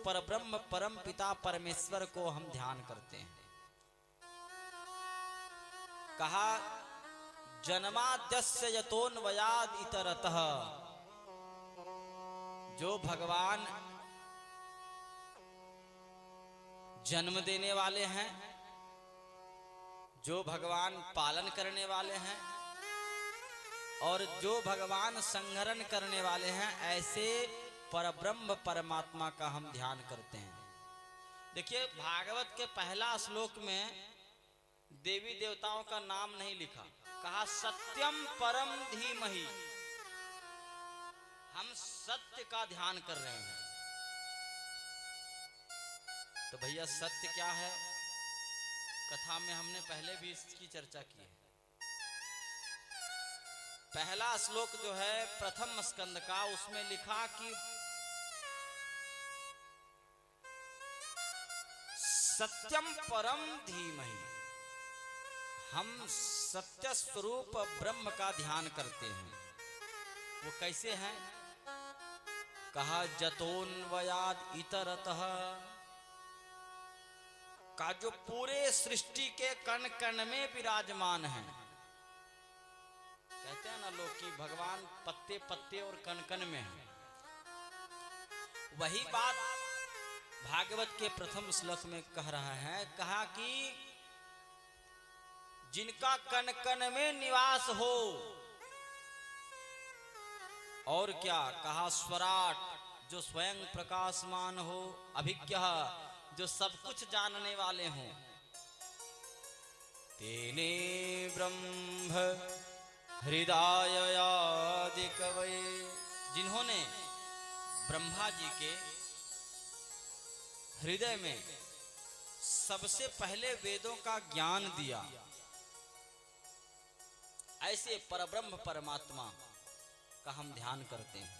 परब्रह्म परम पिता परमेश्वर को हम ध्यान करते हैं। कहा जन्माद्यस्य यतोन्वयाद इतरतः, जो भगवान जन्म देने वाले हैं, जो भगवान पालन करने वाले हैं और जो भगवान संहरण करने वाले हैं, ऐसे परब्रह्म परमात्मा का हम ध्यान करते हैं। देखिए भागवत के पहला श्लोक में देवी देवताओं का नाम नहीं लिखा, कहा सत्यम परम धीमहि, हम सत्य का ध्यान कर रहे हैं। तो भैया सत्य क्या है, कथा में हमने पहले भी इसकी चर्चा की है। पहला श्लोक जो है प्रथम स्कंद का, उसमें लिखा कि सत्यम परम धीमहि, हम सत्य स्वरूप ब्रह्म का ध्यान करते हैं। वो कैसे हैं? कहा जतोन्वयाद इतरतः, का जो पूरे सृष्टि के कण कण में विराजमान है। कहते हैं ना लोग कि भगवान पत्ते पत्ते और कण कण में है। वही बात भागवत के प्रथम श्लोक में कह रहा है। कहा कि जिनका कण कण में निवास हो, और क्या कहा स्वराट, जो स्वयं प्रकाशमान हो, अभिज्ञः, जो सब कुछ जानने वाले हों, तेने ब्रह्म हृदयादि कवये, जिन्होंने ब्रह्मा जी के हृदय में सबसे पहले वेदों का ज्ञान दिया, ऐसे परब्रह्म परमात्मा का हम ध्यान करते हैं।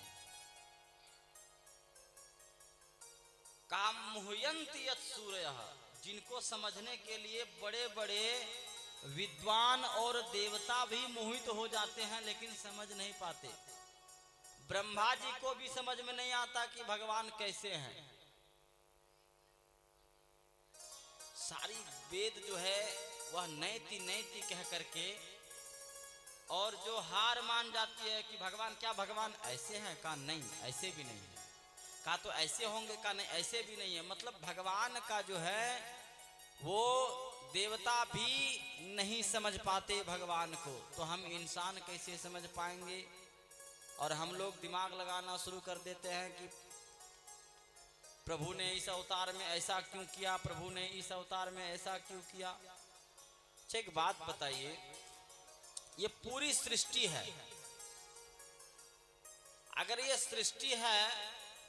काम मुह्यन्ति यत् सूरयः, जिनको समझने के लिए बड़े बड़े विद्वान और देवता भी मोहित हो जाते हैं, लेकिन समझ नहीं पाते। ब्रह्मा जी को भी समझ में नहीं आता कि भगवान कैसे हैं। सारी वेद जो है वह नैति नैति कह करके, और जो हार मान जाती है कि भगवान क्या, भगवान ऐसे हैं, का नहीं ऐसे भी नहीं है, का तो ऐसे होंगे, का नहीं ऐसे भी नहीं है। मतलब भगवान का जो है वो देवता भी नहीं समझ पाते भगवान को, तो हम इंसान कैसे समझ पाएंगे। और हम लोग दिमाग लगाना शुरू कर देते हैं कि प्रभु ने इस अवतार में ऐसा क्यों किया, प्रभु ने इस अवतार में ऐसा क्यों किया। एक बात बताइए, ये पूरी सृष्टि है, अगर ये सृष्टि है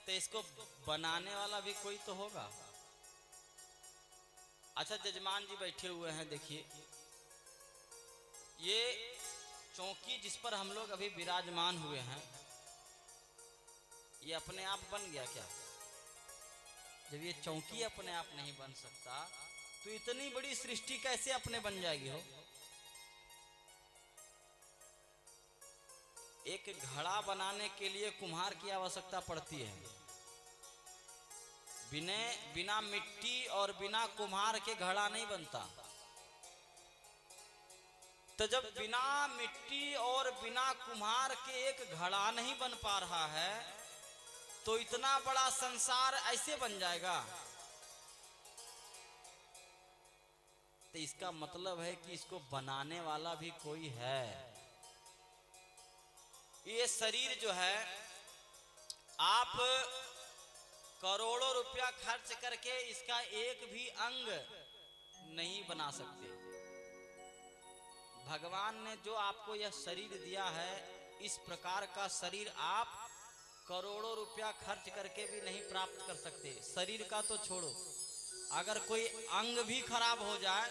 तो इसको बनाने वाला भी कोई तो होगा। अच्छा जजमान जी बैठे हुए हैं, देखिए ये चौकी जिस पर हम लोग अभी विराजमान हुए हैं, ये अपने आप बन गया क्या? जब ये चौकी अपने आप नहीं बन सकता, तो इतनी बड़ी सृष्टि कैसे अपने बन जाएगी हो? एक घड़ा बनाने के लिए कुम्हार की आवश्यकता पड़ती है। बिना मिट्टी और बिना कुम्हार के घड़ा नहीं बनता। तो जब बिना मिट्टी और बिना कुम्हार के एक घड़ा नहीं बन पा रहा है, तो इतना बड़ा संसार ऐसे बन जाएगा। तो इसका मतलब है कि इसको बनाने वाला भी कोई है। ये शरीर जो है, आप करोड़ों रुपया खर्च करके इसका एक भी अंग नहीं बना सकते। भगवान ने जो आपको यह शरीर दिया है, इस प्रकार का शरीर आप करोड़ों रुपया खर्च करके भी नहीं प्राप्त कर सकते। शरीर का तो छोड़ो, अगर कोई अंग भी खराब हो जाए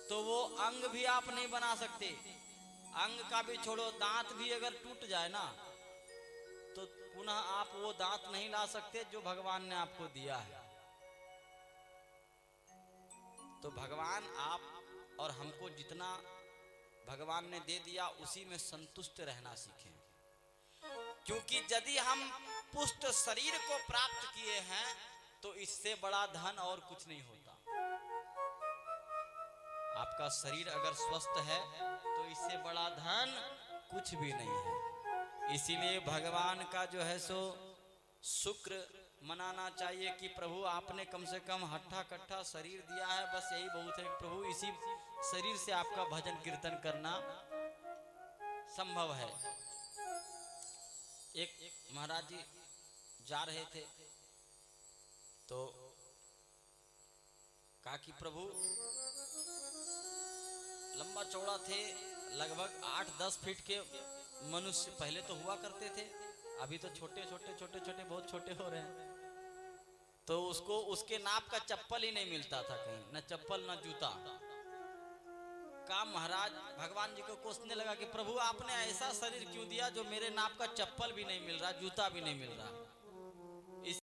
तो वो अंग भी आप नहीं बना सकते। अंग का भी छोड़ो, दांत भी अगर टूट जाए ना, तो पुनः आप वो दांत नहीं ला सकते जो भगवान ने आपको दिया है। तो भगवान आप और हमको जितना भगवान ने दे दिया, उसी में संतुष्ट रहना सीखें। क्योंकि यदि हम पुष्ट शरीर को प्राप्त किए हैं, तो इससे बड़ा धन और कुछ नहीं होता। आपका शरीर अगर स्वस्थ है तो इससे बड़ा धन कुछ भी नहीं है। इसीलिए भगवान का जो है सो शुक्र मनाना चाहिए कि प्रभु आपने कम से कम हट्ठा कट्ठा शरीर दिया है, बस यही बहुत है। प्रभु इसी शरीर से आपका भजन कीर्तन करना संभव है। एक महाराज जी जा रहे थे तो कहा कि प्रभु लंबा चौड़ा थे, लगभग 8-10 फीट के मनुष्य पहले तो हुआ करते थे, अभी तो छोटे छोटे बहुत छोटे हो रहे हैं। तो उसको उसके नाप का चप्पल ही नहीं मिलता था कहीं, न चप्पल न जूता। का महाराज भगवान जी को कोसने लगा कि प्रभु आपने ऐसा शरीर क्यों दिया जो मेरे नाप का चप्पल भी नहीं मिल रहा, जूता भी नहीं मिल रहा।